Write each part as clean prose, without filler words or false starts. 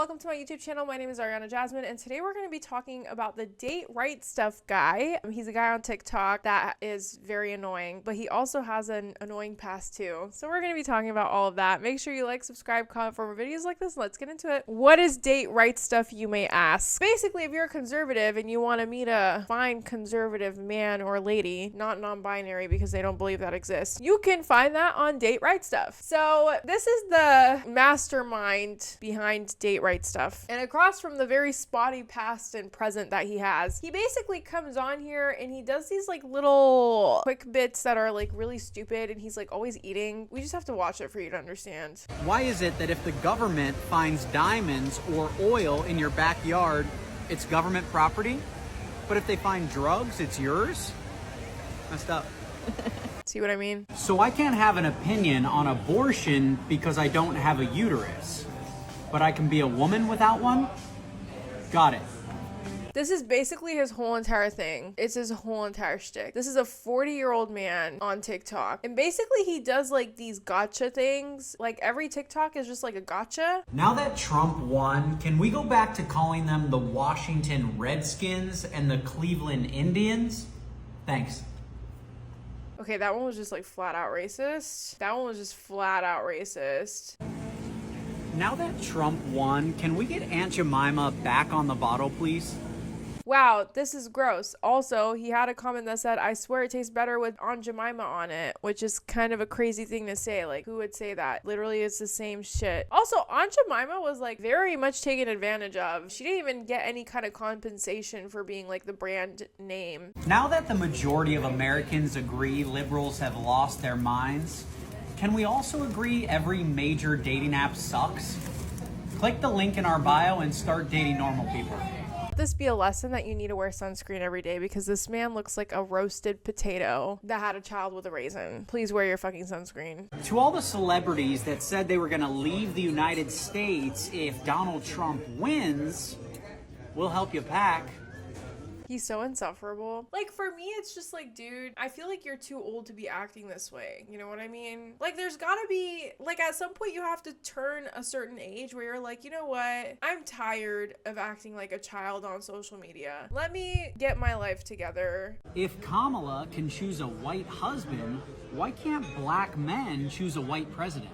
welcome to my YouTube channel. My name is Ariana Jasmine, and today we're going to be talking about the Date Right Stuff guy. He's a guy on TikTok that is very annoying, but he also has an annoying past too. So we're going to be talking about all of that. Make sure you like, subscribe, comment for more videos like this. Let's get into it. What is Date Right Stuff, you may ask? Basically, if you're a conservative and you want to meet a fine conservative man or lady, not non-binary because they don't believe that exists, you can find that on Date Right Stuff. So this is the mastermind behind Date Right Stuff. And across from the very spotty past and present that he has, he basically comes on here and he does these like little quick bits that are like really stupid, and he's like always eating. We just have to watch it for you to understand. Why is it that if the government finds diamonds or oil in your backyard, it's government property? But if they find drugs, it's yours? Messed up. See what I mean? So I can't have an opinion on abortion because I don't have a uterus, but I can be a woman without one? Got it. This is basically his whole entire thing. It's his whole entire shtick. This is a 40-year-old man on TikTok. And basically he does like these gotcha things. Like every TikTok is just like a gotcha. Now that Trump won, can we go back to calling them the Washington Redskins and the Cleveland Indians? Thanks. Okay, that one was just like flat out racist. That one was just flat out racist. Now that Trump won, can we get Aunt Jemima back on the bottle, please? Wow, this is gross. Also, he had a comment that said, I swear it tastes better with Aunt Jemima on it, which is kind of a crazy thing to say. Like, who would say that? Literally, it's the same shit. Also, Aunt Jemima was like very much taken advantage of. She didn't even get any kind of compensation for being like the brand name. Now that the majority of Americans agree liberals have lost their minds, can we also agree every major dating app sucks? Click the link in our bio and start dating normal people. This be a lesson that you need to wear sunscreen every day, because this man looks like a roasted potato that had a child with a raisin. Please wear your fucking sunscreen. To all the celebrities that said they were going to leave the United States if Donald Trump wins, we'll help you pack. He's so insufferable. Like, for me, it's just like, dude, I feel like you're too old to be acting this way. You know what I mean? Like, there's gotta be, like, at some point you have to turn a certain age where you're like, you know what? I'm tired of acting like a child on social media. Let me get my life together. If Kamala can choose a white husband, why can't black men choose a white president?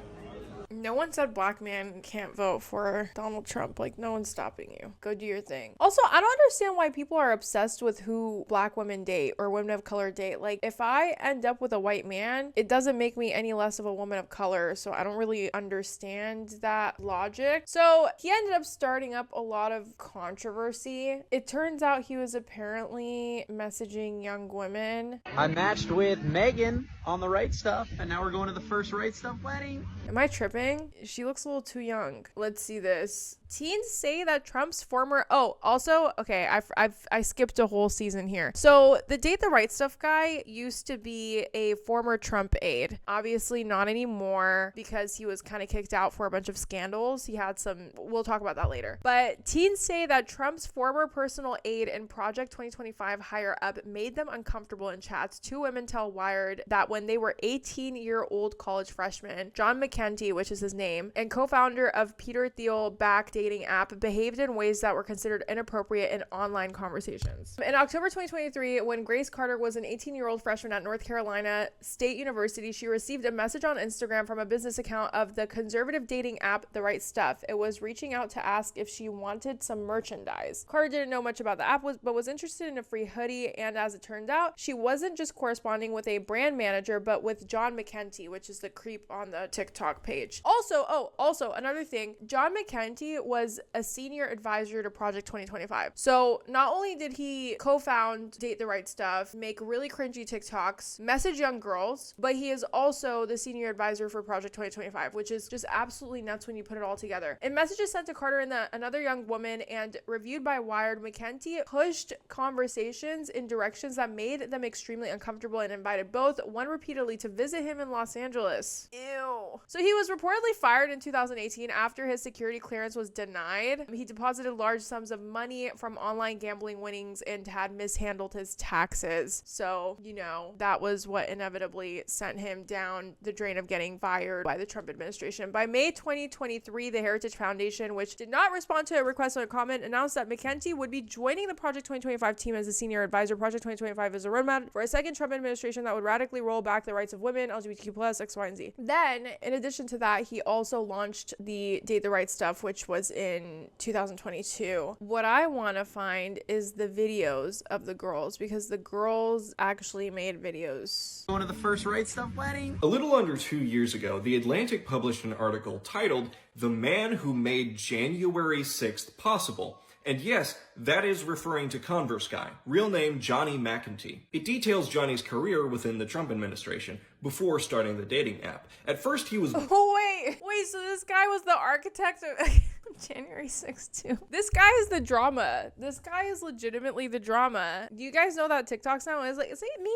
No one said black man can't vote for Donald Trump. Like, no one's stopping you. Go do your thing. Also, I don't understand why people are obsessed with who black women date or women of color date. Like, if I end up with a white man, it doesn't make me any less of a woman of color. So I don't really understand that logic. So he ended up starting up a lot of controversy. It turns out he was apparently messaging young women. I matched with Megan on the Right Stuff, and now we're going to the first Right Stuff wedding. Am I tripping? She looks a little too young. Let's see this. Teens say that Trump's former... Oh, also, okay, I skipped a whole season here. So the Date the Right Stuff guy used to be a former Trump aide. Obviously not anymore because he was kind of kicked out for a bunch of scandals. He had some... We'll talk about that later. But teens say that Trump's former personal aide and Project 2025 higher up made them uncomfortable in chats. Two women tell Wired that when they were 18-year-old college freshmen, John McEntee, which is his name, and co-founder of Peter Thiel-backed dating app, behaved in ways that were considered inappropriate in online conversations. In October 2023, when Grace Carter was an 18-year-old freshman at North Carolina State University, she received a message on Instagram from a business account of the conservative dating app The Right Stuff. It was reaching out to ask if she wanted some merchandise. Carter didn't know much about the app, but was interested in a free hoodie, and as it turned out, she wasn't just corresponding with a brand manager, but with John McEntee, which is the creep on the TikTok page. Also, another thing, John McEntee was a senior advisor to Project 2025. So not only did he co-found Date the Right Stuff, make really cringy TikToks, message young girls, but he is also the senior advisor for Project 2025, which is just absolutely nuts when you put it all together. In messages sent to Carter and another young woman and reviewed by Wired, McEntee pushed conversations in directions that made them extremely uncomfortable and invited both, one repeatedly, to visit him in Los Angeles. Ew. So he was reportedly reportedly fired in 2018 after his security clearance was denied. He deposited large sums of money from online gambling winnings and had mishandled his taxes. So, you know, that was what inevitably sent him down the drain of getting fired by the Trump administration. By May 2023, the Heritage Foundation, which did not respond to a request or a comment, announced that McEntee would be joining the Project 2025 team as a senior advisor. Project 2025 is a roadmap for a second Trump administration that would radically roll back the rights of women, LGBTQ+, X, Y, and Z. Then, in addition to that, he also launched the Date the Right Stuff, which was in 2022. What I want to find is the videos of the girls, because the girls actually made videos. One of the first Right Stuff wedding. A little under 2 years ago, The Atlantic published an article titled "The Man Who Made January 6th Possible." And yes, that is referring to Converse guy, real name Johnny McEntee. It details Johnny's career within the Trump administration before starting the dating app. At first he was... Oh, wait, so this guy was the architect of January 6th too. This guy is the drama. This guy is legitimately the drama. Do you guys know that TikTok sound is like, is it me?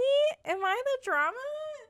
Am I the drama?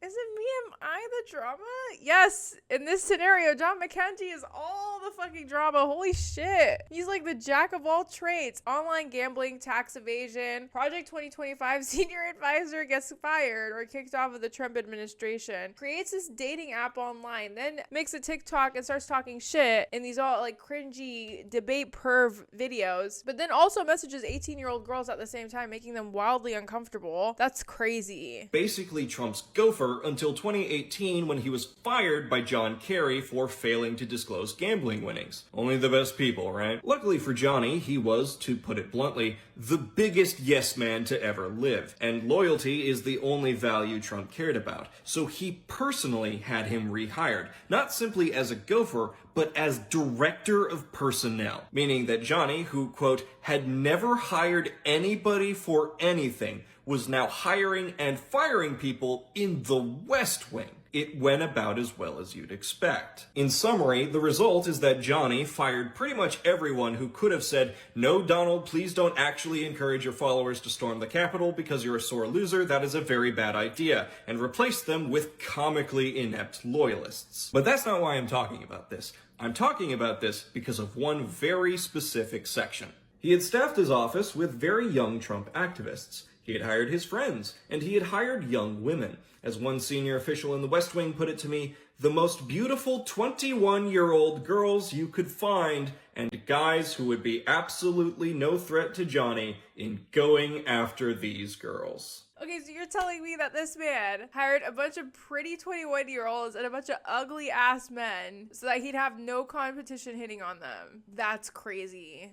Is it me? Am I the drama? Yes. In this scenario, John McEntee is all the fucking drama. Holy shit. He's like the jack of all trades. Online gambling, tax evasion. Project 2025 senior advisor gets fired or kicked off of the Trump administration. Creates this dating app online. Then makes a TikTok and starts talking shit in these all like cringy debate perv videos. But then also messages 18-year-old girls at the same time, making them wildly uncomfortable. That's crazy. Basically Trump's gopher until 2018 when he was fired by John Kerry for failing to disclose gambling winnings. Only the best people, right? Luckily for Johnny, he was, to put it bluntly, the biggest yes man to ever live, and loyalty is the only value Trump cared about. So he personally had him rehired, not simply as a gopher, but as director of personnel, meaning that Johnny, who, quote, had never hired anybody for anything, was now hiring and firing people in the West Wing. It went about as well as you'd expect. In summary, the result is that Johnny fired pretty much everyone who could have said, "No, Donald, please don't actually encourage your followers to storm the Capitol because you're a sore loser. That is a very bad idea," and replaced them with comically inept loyalists. But that's not why I'm talking about this. I'm talking about this because of one very specific section. He had staffed his office with very young Trump activists. He had hired his friends, and he had hired young women. As one senior official in the West Wing put it to me, the most beautiful 21-year-old girls you could find, and guys who would be absolutely no threat to Johnny in going after these girls. Okay, so you're telling me that this man hired a bunch of pretty 21-year-olds and a bunch of ugly ass men so that he'd have no competition hitting on them. That's crazy.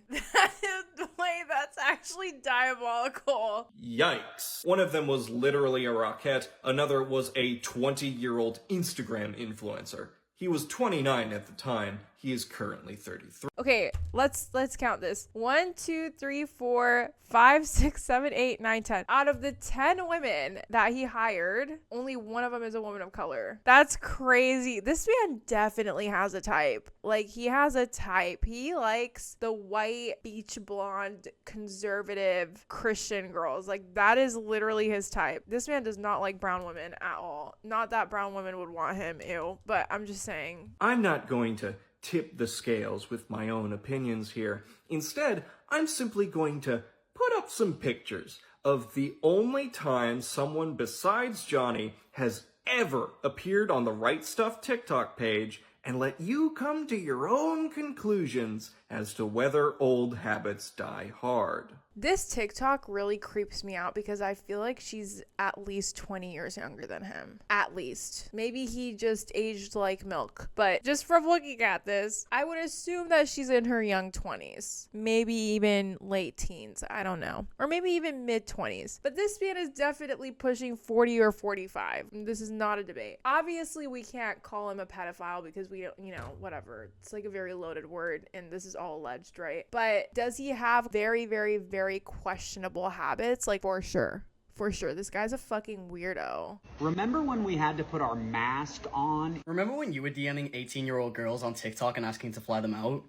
That's actually diabolical. Yikes. One of them was literally a rocket. Another was a 20-year-old Instagram influencer. He was 29 at the time. He is currently 33. Okay, let's count this. 1, 2, 3, 4, 5, 6, 7, 8, 9, 10. Out of the 10 women that he hired, only one of them is a woman of color. That's crazy. This man definitely has a type. Like, he has a type. He likes the white, beach blonde, conservative Christian girls. Like, that is literally his type. This man does not like brown women at all. Not that brown women would want him, ew. But I'm just saying. I'm not going to tip the scales with my own opinions here. Instead, I'm simply going to put up some pictures of the only time someone besides Johnny has ever appeared on the Right Stuff TikTok page and let you come to your own conclusions as to whether old habits die hard. This TikTok really creeps me out because I feel like she's at least 20 years younger than him. At least. Maybe he just aged like milk. But just from looking at this, I would assume that she's in her young 20s. Maybe even late teens. I don't know. Or maybe even mid 20s. But this man is definitely pushing 40 or 45. This is not a debate. Obviously, we can't call him a pedophile because we don't, whatever. It's like a very loaded word and this is all alleged, right? But does he have very, very, very questionable habits? Like, for sure. This guy's a fucking weirdo. Remember when we had to put our mask on? Remember when you were DMing 18-year-old girls on TikTok and asking to fly them out?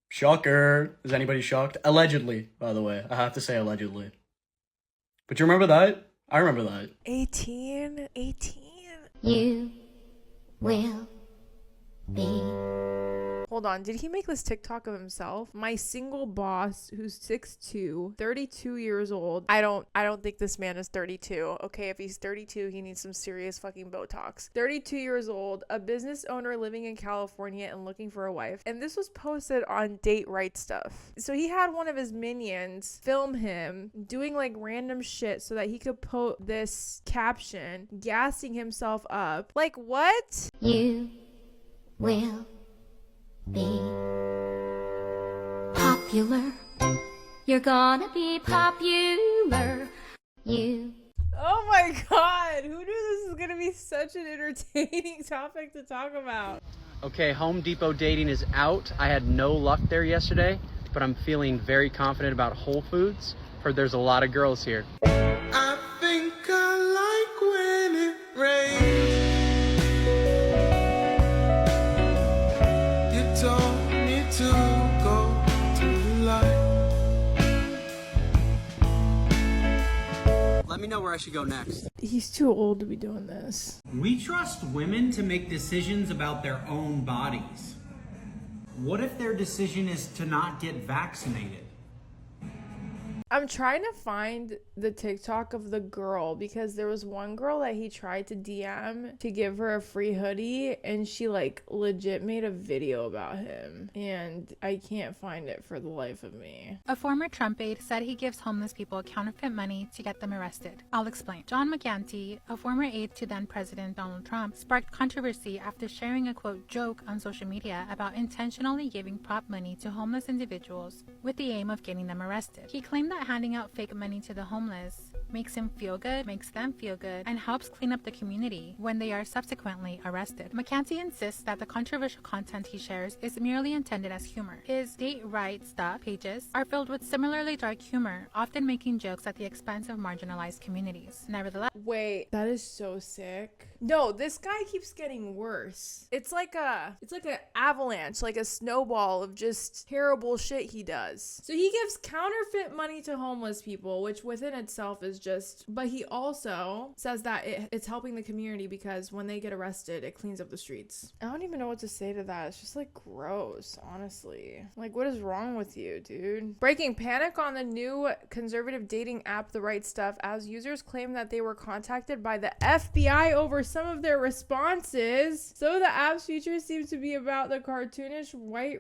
Shocker. Is anybody shocked? Allegedly, by the way. I have to say allegedly. But you remember that? I remember that. 18? You will be. Hold on, did he make this TikTok of himself? My single boss who's 6'2", 32 years old. I don't think this man is 32. Okay, if he's 32, he needs some serious fucking Botox. 32 years old, a business owner living in California and looking for a wife. And this was posted on Date Right Stuff. So he had one of his minions film him doing like random shit so that he could post this caption, gassing himself up. Like, what? You will be popular. You're gonna be popular. You. Oh my god, who knew this was gonna be such an entertaining topic to talk about? Okay, Home Depot dating is out. I had no luck there yesterday, but I'm feeling very confident about Whole Foods. Heard there's a lot of girls here. I think I like when it rains. You told me to go to the light. Let me know where I should go next. He's too old to be doing this. We trust women to make decisions about their own bodies. What if their decision is to not get vaccinated? I'm trying to find the TikTok of the girl because there was one girl that he tried to DM to give her a free hoodie and she like legit made a video about him and I can't find it for the life of me. A former Trump aide said he gives homeless people counterfeit money to get them arrested. I'll explain. John McGanty, a former aide to then President Donald Trump, sparked controversy after sharing a quote joke on social media about intentionally giving prop money to homeless individuals with the aim of getting them arrested. He claimed that handing out fake money to the homeless makes him feel good, makes them feel good, and helps clean up the community when they are subsequently arrested. McCanty insists that the controversial content he shares is merely intended as humor. His Date Right Stuff pages are filled with similarly dark humor, often making jokes at the expense of marginalized communities. Nevertheless, Wait, that is so sick. No, this guy keeps getting worse. It's like an avalanche, like a snowball of just terrible shit he does. So he gives counterfeit money to homeless people, which within itself is just, but he also says that it's helping the community because when they get arrested, it cleans up the streets. I don't even know what to say to that. It's just like gross, honestly. Like, what is wrong with you, dude? Breaking panic on the new conservative dating app, The Right Stuff, as users claim that they were contacted by the FBI over some of their responses. Some of the app's features seem to be about the cartoonish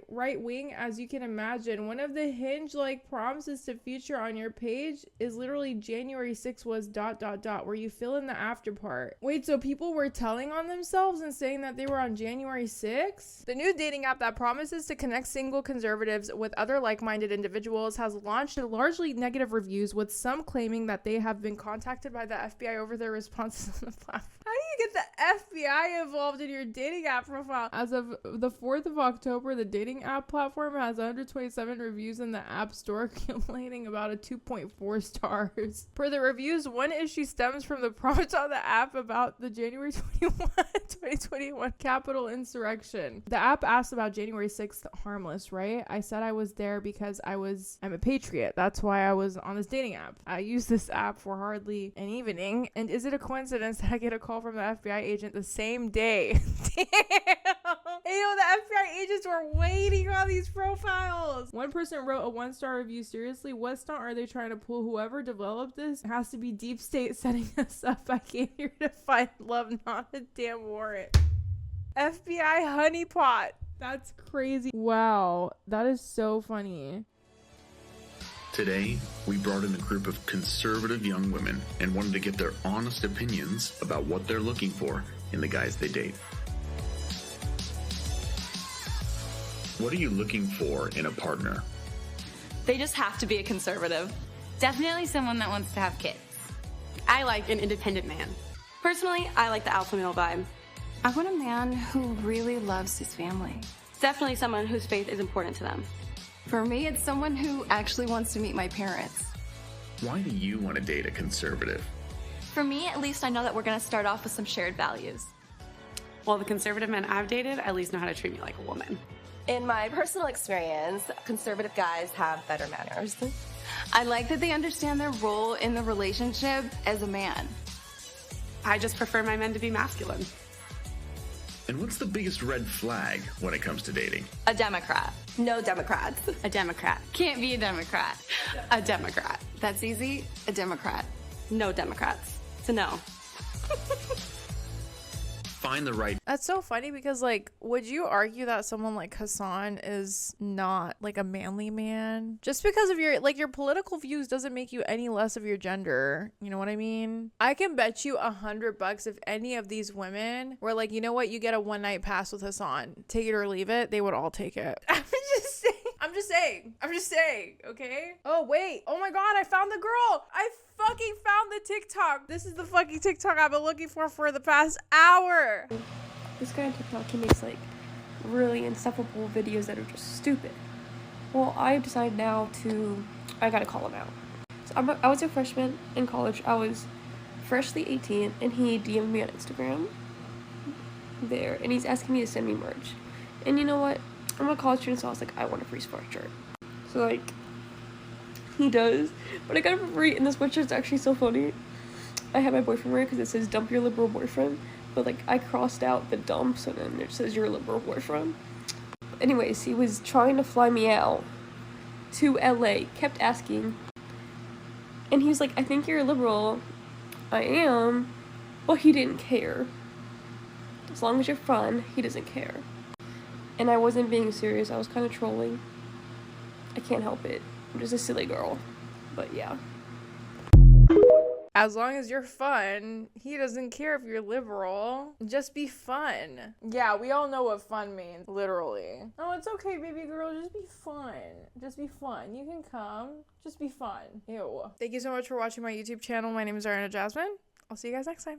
right wing, as you can imagine. One of the Hinge-like prompts is to feature on your page is literally January 6th was ... where you fill in the after part. Wait, so people were telling on themselves and saying that they were on January 6th? The new dating app that promises to connect single conservatives with other like-minded individuals has launched largely negative reviews, with some claiming that they have been contacted by the FBI over their responses on the platform. How do you get the FBI involved in your dating app profile? As of the 4th of October, the dating app platform has 127 reviews in the App Store, accumulating about a 2.4 stars. Per the reviews, one issue stems from the prompt on the app about the January 2021 Capitol insurrection. The app asked about January 6th, harmless, right? I said I was there because I'm a patriot. That's why I was on this dating app. I use this app for hardly an evening. And is it a coincidence that I get a call from the FBI agent the same day? Damn. Hey, yo, the FBI agents were waiting on these profiles. One person wrote a 1-star review. Seriously, what stunt are they trying to pull? Whoever developed this has to be deep state setting us up. I came here to find love, not a damn warrant. FBI honeypot. That's crazy. Wow, that is so funny. Today, we brought in a group of conservative young women and wanted to get their honest opinions about what they're looking for in the guys they date. What are you looking for in a partner? They just have to be a conservative. Definitely someone that wants to have kids. I like an independent man. Personally, I like the alpha male vibe. I want a man who really loves his family. Definitely someone whose faith is important to them. For me, it's someone who actually wants to meet my parents. Why do you want to date a conservative? For me, at least I know that we're going to start off with some shared values. Well, the conservative men I've dated at least know how to treat me like a woman. In my personal experience, conservative guys have better manners. I like that they understand their role in the relationship as a man. I just prefer my men to be masculine. And what's the biggest red flag when it comes to dating? A Democrat. No Democrats. A Democrat. Can't be a Democrat. A Democrat. That's easy. A Democrat. No Democrats. So no. Find the right. That's so funny because, like, would you argue that someone like Hassan is not like a manly man just because of your political views doesn't make you any less of your gender? You know what I mean? I can bet you $100 if any of these women were like, you know what, you get a one night pass with Hassan, take it or leave it, they would all take it. I'm just saying, okay? Oh, wait. Oh my God, I found the girl. I fucking found the TikTok. This is the fucking TikTok I've been looking for the past hour. This guy on TikTok, he makes like really insufferable videos that are just stupid. Well, I decided now I gotta call him out. So I was a freshman in college. I was freshly 18, and he DM'd me on Instagram there, and he's asking me to send me merch. And you know what? I'm a college student, so I was like, I want a free sweatshirt. So like, he does, but I got it for free, and this sweatshirt's actually so funny. I had my boyfriend wear it because it says dump your liberal boyfriend, but like I crossed out the dump, so then it says your liberal boyfriend. Anyways, he was trying to fly me out to LA, kept asking, and he was like, I think you're a liberal. I am, but he didn't care. As long as you're fun, he doesn't care. And I wasn't being serious, I was kind of trolling. I can't help it. I'm just a silly girl. But yeah. As long as you're fun, he doesn't care if you're liberal. Just be fun. Yeah, we all know what fun means, literally. Oh, it's okay, baby girl. Just be fun. Just be fun. You can come. Just be fun. Ew. Thank you so much for watching my YouTube channel. My name is Ariana Jasmine. I'll see you guys next time.